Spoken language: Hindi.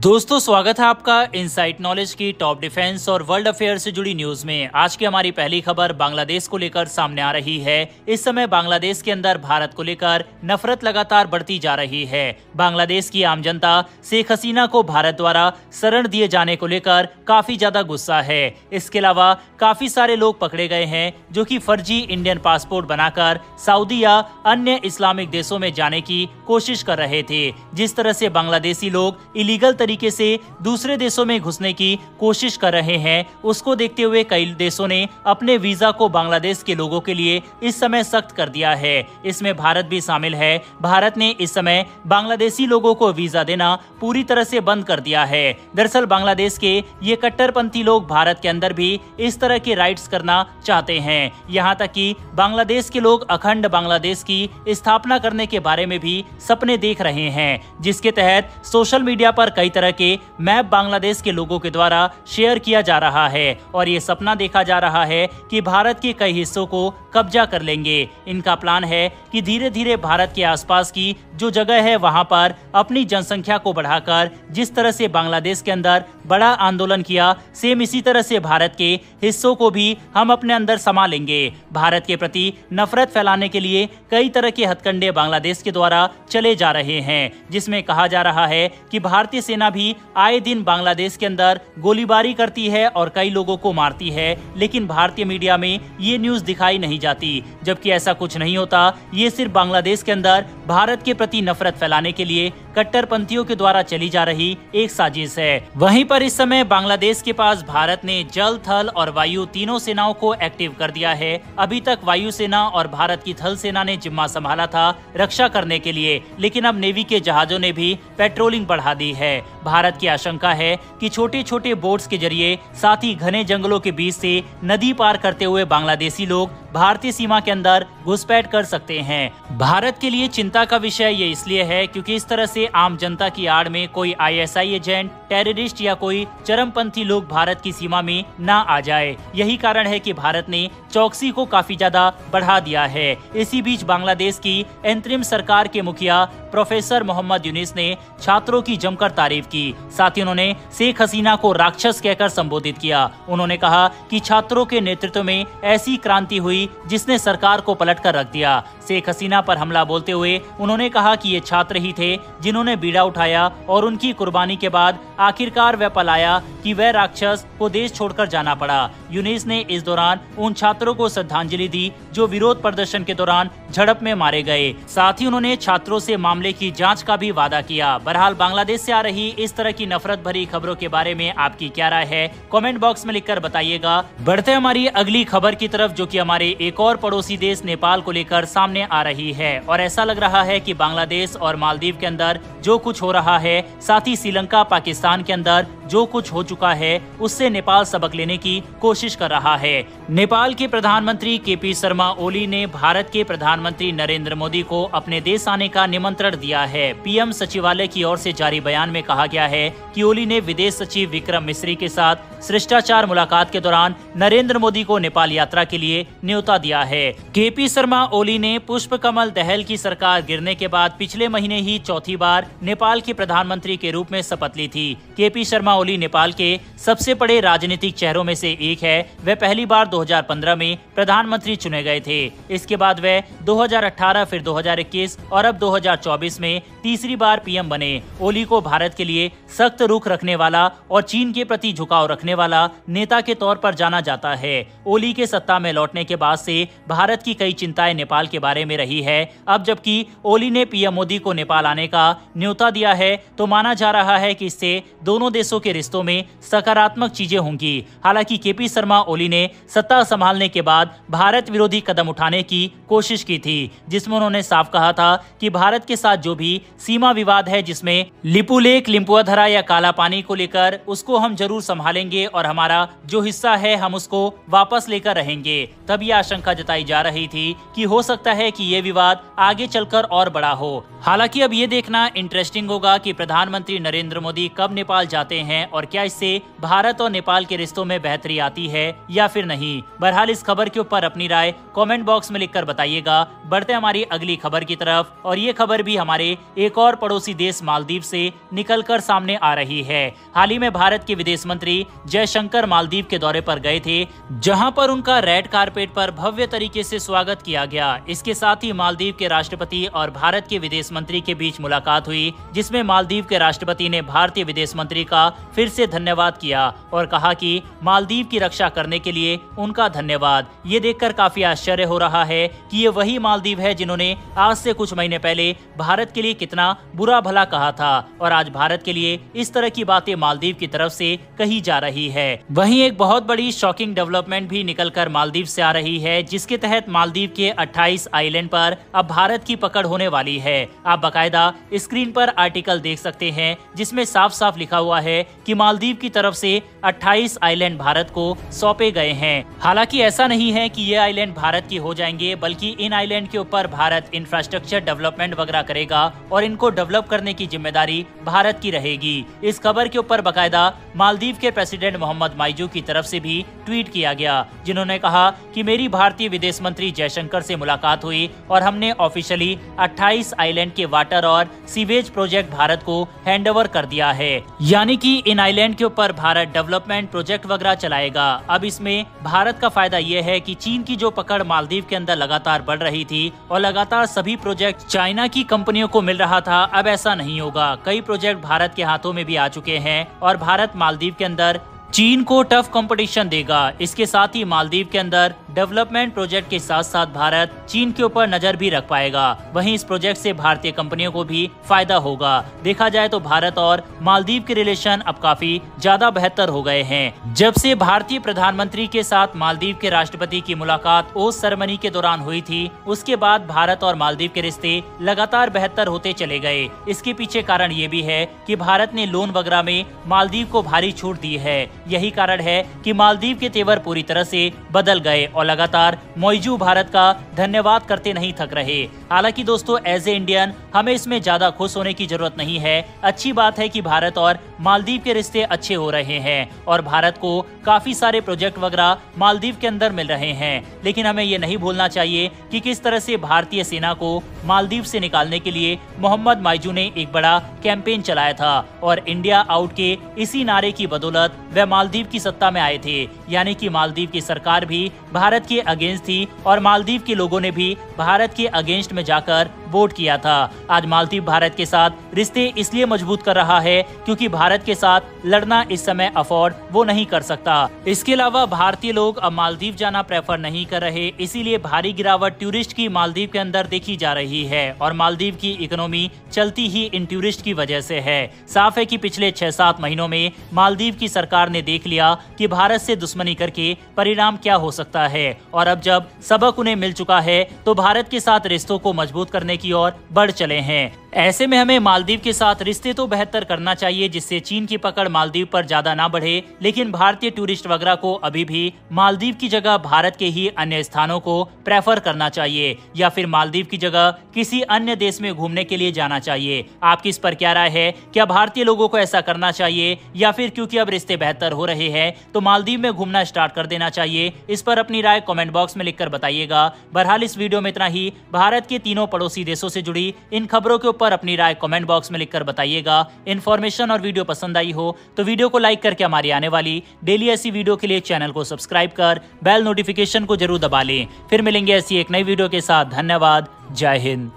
दोस्तों स्वागत है आपका इनसाइट नॉलेज की टॉप डिफेंस और वर्ल्ड अफेयर से जुड़ी न्यूज में। आज की हमारी पहली खबर बांग्लादेश को लेकर सामने आ रही है। इस समय बांग्लादेश के अंदर भारत को लेकर नफरत लगातार बढ़ती जा रही है। बांग्लादेश की आम जनता शेख हसीना को भारत द्वारा शरण दिए जाने को लेकर काफी ज्यादा गुस्सा है। इसके अलावा काफी सारे लोग पकड़े गए हैं जो कि फर्जी इंडियन पासपोर्ट बनाकर सऊदी या अन्य इस्लामिक देशों में जाने की कोशिश कर रहे थे। जिस तरह से बांग्लादेशी लोग इलीगल तरीके से दूसरे देशों में घुसने की कोशिश कर रहे हैं, उसको देखते हुए कई देशों ने अपने वीजा को बांग्लादेश के लोगों के लिए इस समय सख्त कर दिया है। इसमें भारत भी शामिल है। भारत ने इस समय बांग्लादेशी लोगों को वीजा देना पूरी तरह से बंद कर दिया है। दरअसल बांग्लादेश के ये कट्टरपंथी लोग भारत के अंदर भी इस तरह के राइट्स करना चाहते हैं। यहाँ तक कि बांग्लादेश के लोग अखंड बांग्लादेश की स्थापना करने के बारे में भी सपने देख रहे हैं, जिसके तहत सोशल मीडिया पर कई तरह के मैप बांग्लादेश के लोगों के द्वारा शेयर किया जा रहा है और ये सपना देखा जा रहा है कि भारत के कई हिस्सों को कब्जा कर लेंगे। इनका प्लान है कि धीरे धीरे भारत के आसपास की जो जगह है वहां पर अपनी जनसंख्या को बढ़ाकर जिस तरह से बांग्लादेश के अंदर बड़ा आंदोलन किया, सेम इसी तरह से भारत के हिस्सों को भी हम अपने अंदर समा लेंगे। भारत के प्रति नफरत फैलाने के लिए कई तरह के हथकंडे बांग्लादेश के द्वारा चले जा रहे हैं, जिसमें कहा जा रहा है कि भारतीय सेना भी आए दिन बांग्लादेश के अंदर गोलीबारी करती है और कई लोगों को मारती है, लेकिन भारतीय मीडिया में ये न्यूज दिखाई नहीं जाती, जबकि ऐसा कुछ नहीं होता। ये सिर्फ बांग्लादेश के अंदर भारत के प्रति नफरत फैलाने के लिए कट्टरपंथियों के द्वारा चली जा रही एक साजिश है। वहीं पर इस समय बांग्लादेश के पास भारत ने जल, थल और वायु तीनों सेनाओं को एक्टिव कर दिया है। अभी तक वायुसेना और भारत की थल सेना ने जिम्मा संभाला था रक्षा करने के लिए, लेकिन अब नेवी के जहाजों ने भी पेट्रोलिंग बढ़ा दी है। भारत की आशंका है कि छोटे छोटे बोट्स के जरिए, साथ ही घने जंगलों के बीच से नदी पार करते हुए बांग्लादेशी लोग भारतीय सीमा के अंदर घुसपैठ कर सकते हैं। भारत के लिए चिंता का विषय ये इसलिए है क्योंकि इस तरह से आम जनता की आड़ में कोई आईएसआई एजेंट, टेररिस्ट या कोई चरमपंथी लोग भारत की सीमा में ना आ जाए। यही कारण है कि भारत ने चौकसी को काफी ज्यादा बढ़ा दिया है। इसी बीच बांग्लादेश की अंतरिम सरकार के मुखिया प्रोफेसर मोहम्मद यूनिस ने छात्रों की जमकर तारीफ की। साथ ही उन्होंने शेख हसीना को राक्षस कहकर संबोधित किया। उन्होंने कहा कि छात्रों के नेतृत्व में ऐसी क्रांति हुई जिसने सरकार को पलट कर रख दिया। शेख हसीना पर हमला बोलते हुए उन्होंने कहा कि ये छात्र ही थे जिन्होंने बीड़ा उठाया और उनकी कुर्बानी के बाद आखिरकार वह पलाया कि वह राक्षस को देश छोड़कर जाना पड़ा। यूनिस ने इस दौरान उन छात्रों को श्रद्धांजलि दी जो विरोध प्रदर्शन के दौरान झड़प में मारे गए। साथ ही उन्होंने छात्रों से मामले की जांच का भी वादा किया। बहरहाल बांग्लादेश से आ रही इस तरह की नफरत भरी खबरों के बारे में आपकी क्या राय है, कमेंट बॉक्स में लिखकर बताइएगा। बढ़ते हैं हमारी अगली खबर की तरफ, जो कि हमारे एक और पड़ोसी देश नेपाल को लेकर सामने आ रही है। और ऐसा लग रहा है कि बांग्लादेश और मालदीव के अंदर जो कुछ हो रहा है, साथ ही श्रीलंका, पाकिस्तान के अंदर जो कुछ हो चुका है, उससे नेपाल सबक लेने की कोशिश कर रहा है। नेपाल के प्रधानमंत्री केपी शर्मा ओली ने भारत के प्रधानमंत्री नरेंद्र मोदी को अपने देश आने का निमंत्रण दिया है। पीएम सचिवालय की ओर से जारी बयान में कहा गया है कि ओली ने विदेश सचिव विक्रम मिस्री के साथ शिष्टाचार मुलाकात के दौरान नरेंद्र मोदी को नेपाल यात्रा के लिए न्योता दिया है। केपी शर्मा ओली ने पुष्प कमल दहल की सरकार गिरने के बाद पिछले महीने ही चौथी बार नेपाल के प्रधानमंत्री के रूप में शपथ ली थी। केपी शर्मा ओली नेपाल के सबसे बड़े राजनीतिक चेहरों में से एक है। वह पहली बार 2015 में प्रधानमंत्री चुने गए थे। इसके बाद वह 2018, फिर 2021 और अब 2024 में तीसरी बार पीएम बने। ओली को भारत के लिए सख्त रुख रखने वाला और चीन के प्रति झुकाव रखने वाला नेता के तौर पर जाना जाता है। ओली के सत्ता में लौटने के बाद से भारत की कई चिंताएं नेपाल के बारे में रही है। अब जबकि ओली ने पीएम मोदी को नेपाल आने का न्योता दिया है, तो माना जा रहा है कि इससे दोनों देशों के रिश्तों में सकारात्मक चीजें होंगी। हालांकि केपी शर्मा ओली ने सत्ता संभालने के बाद भारत विरोधी कदम उठाने की कोशिश की थी, जिसमें उन्होंने साफ कहा था कि भारत के साथ जो भी सीमा विवाद है, जिसमें लिपुलेख, लिम्पुआधरा या काला पानी को लेकर, उसको हम जरूर संभालेंगे और हमारा जो हिस्सा है हम उसको वापस लेकर रहेंगे। तब यह आशंका जताई जा रही थी कि हो सकता है कि ये विवाद आगे चलकर और बड़ा हो। हालांकि अब ये देखना इंटरेस्टिंग होगा कि प्रधानमंत्री नरेंद्र मोदी कब नेपाल जाते हैं और क्या इससे भारत और नेपाल के रिश्तों में बेहतरी आती है या फिर नहीं। बहरहाल इस खबर के ऊपर अपनी राय कमेंट बॉक्स में लिखकर बताइएगा। बढ़ते हमारी अगली खबर की तरफ, और ये खबर भी हमारे एक और पड़ोसी देश मालदीव से निकलकर सामने आ रही है। हाल ही में भारत के विदेश मंत्री जयशंकर मालदीव के दौरे पर गए थे, जहां पर उनका रेड कारपेट पर भव्य तरीके से स्वागत किया गया। इसके साथ ही मालदीव के राष्ट्रपति और भारत के विदेश मंत्री के बीच मुलाकात हुई, जिसमें मालदीव के राष्ट्रपति ने भारतीय विदेश मंत्री का फिर से धन्यवाद किया और कहा कि मालदीव की रक्षा करने के लिए उनका धन्यवाद। ये देखकर काफी आश्चर्य हो रहा है कि ये वही मालदीव है जिन्होंने आज से कुछ महीने पहले भारत के लिए कितना बुरा भला कहा था, और आज भारत के लिए इस तरह की बातें मालदीव की तरफ से कही जा रही है। वहीं एक बहुत बड़ी शॉकिंग डेवलपमेंट भी निकलकर मालदीव से आ रही है, जिसके तहत मालदीव के 28 आइलैंड पर अब भारत की पकड़ होने वाली है। आप बकायदा स्क्रीन पर आर्टिकल देख सकते हैं, जिसमें साफ साफ लिखा हुआ है कि मालदीव की तरफ से 28 आइलैंड भारत को सौंपे गए हैं। हालांकि ऐसा नहीं है कि ये आइलैंड भारत के हो जाएंगे, बल्कि इन आइलैंड के ऊपर भारत इंफ्रास्ट्रक्चर डेवलपमेंट वगैरह करेगा और इनको डेवलप करने की जिम्मेदारी भारत की रहेगी। इस खबर के ऊपर बकायदा मालदीव के प्रेसिडेंट मोहम्मद माइजू की तरफ से भी ट्वीट किया गया, जिन्होंने कहा कि मेरी भारतीय विदेश मंत्री जयशंकर से मुलाकात हुई और हमने ऑफिशियली 28 आइलैंड के वाटर और सीवेज प्रोजेक्ट भारत को हैंडओवर कर दिया है। यानी कि इन आइलैंड के ऊपर भारत डेवलपमेंट प्रोजेक्ट वगैरह चलाएगा। अब इसमें भारत का फायदा ये है कि चीन की जो पकड़ मालदीव के अंदर लगातार बढ़ रही थी और लगातार सभी प्रोजेक्ट चाइना की कंपनियों को मिल रहा था, अब ऐसा नहीं होगा। कई प्रोजेक्ट भारत के हाथों में भी आ चुके हैं और भारत मालदीव के अंदर चीन को टफ कंपटीशन देगा। इसके साथ ही मालदीव के अंदर डेवलपमेंट प्रोजेक्ट के साथ साथ भारत चीन के ऊपर नजर भी रख पाएगा। वहीं इस प्रोजेक्ट से भारतीय कंपनियों को भी फायदा होगा। देखा जाए तो भारत और मालदीव के रिलेशन अब काफी ज्यादा बेहतर हो गए हैं। जब से भारतीय प्रधानमंत्री के साथ मालदीव के राष्ट्रपति की मुलाकात ओथ सेरेमनी के दौरान हुई थी, उसके बाद भारत और मालदीव के रिश्ते लगातार बेहतर होते चले गए। इसके पीछे कारण ये भी है कि भारत ने लोन वगैरह में मालदीव को भारी छूट दी है। यही कारण है कि मालदीव के तेवर पूरी तरह से बदल गए और लगातार मौजू भारत का धन्यवाद करते नहीं थक रहे। हालांकि दोस्तों, एज ए इंडियन हमें इसमें ज्यादा खुश होने की जरूरत नहीं है। अच्छी बात है कि भारत और मालदीव के रिश्ते अच्छे हो रहे हैं और भारत को काफी सारे प्रोजेक्ट वगैरह मालदीव के अंदर मिल रहे हैं। लेकिन हमें ये नहीं भूलना चाहिए कि किस तरह से भारतीय सेना को मालदीव से निकालने के लिए मोहम्मद माइजू ने एक बड़ा कैंपेन चलाया था और इंडिया आउट के इसी नारे की बदौलत वे मालदीव की सत्ता में आए थे। यानी कि मालदीव की सरकार भी भारत के अगेंस्ट थी और मालदीव के लोगों ने भी भारत के अगेंस्ट में जाकर वोट किया था। आज मालदीव भारत के साथ रिश्ते इसलिए मजबूत कर रहा है क्योंकि भारत के साथ लड़ना इस समय अफोर्ड वो नहीं कर सकता। इसके अलावा भारतीय लोग अब मालदीव जाना प्रेफर नहीं कर रहे, इसीलिए भारी गिरावट टूरिस्ट की मालदीव के अंदर देखी जा रही है और मालदीव की इकोनॉमी चलती ही इन टूरिस्ट की वजह से है। साफ है कि पिछले 6-7 महीनों में मालदीव की सरकार ने देख लिया कि भारत से दुश्मनी करके परिणाम क्या हो सकता है और अब जब सबक उन्हें मिल चुका है तो भारत के साथ रिश्तों को मजबूत करने की ओर बढ़ चले हैं। ऐसे में हमें मालदीव के साथ रिश्ते तो बेहतर करना चाहिए जिससे चीन की पकड़ मालदीव पर ज्यादा ना बढ़े, लेकिन भारतीय टूरिस्ट वगैरह को अभी भी मालदीव की जगह भारत के ही अन्य स्थानों को प्रेफर करना चाहिए या फिर मालदीव की जगह किसी अन्य देश में घूमने के लिए जाना चाहिए। आपकी इस पर क्या राय है? क्या भारतीय लोगों को ऐसा करना चाहिए या फिर क्योंकि अब रिश्ते बेहतर हो रहे हैं तो मालदीव में घूमना स्टार्ट कर देना चाहिए? इस पर अपनी राय कमेंट बॉक्स में लिखकर बताइएगा। बहरहाल इस वीडियो में इतना ही। भारत के तीनों पड़ोसी देशों से जुड़ी इन खबरों के ऊपर अपनी राय कमेंट बॉक्स में लिखकर बताइएगा। इन्फॉर्मेशन और वीडियो पसंद आई हो तो वीडियो को लाइक करके हमारी आने वाली डेली ऐसी वीडियो के लिए चैनल को सब्सक्राइब कर बेल नोटिफिकेशन को जरूर दबा लें। फिर मिलेंगे ऐसी एक नई वीडियो के साथ। धन्यवाद। जय हिंद।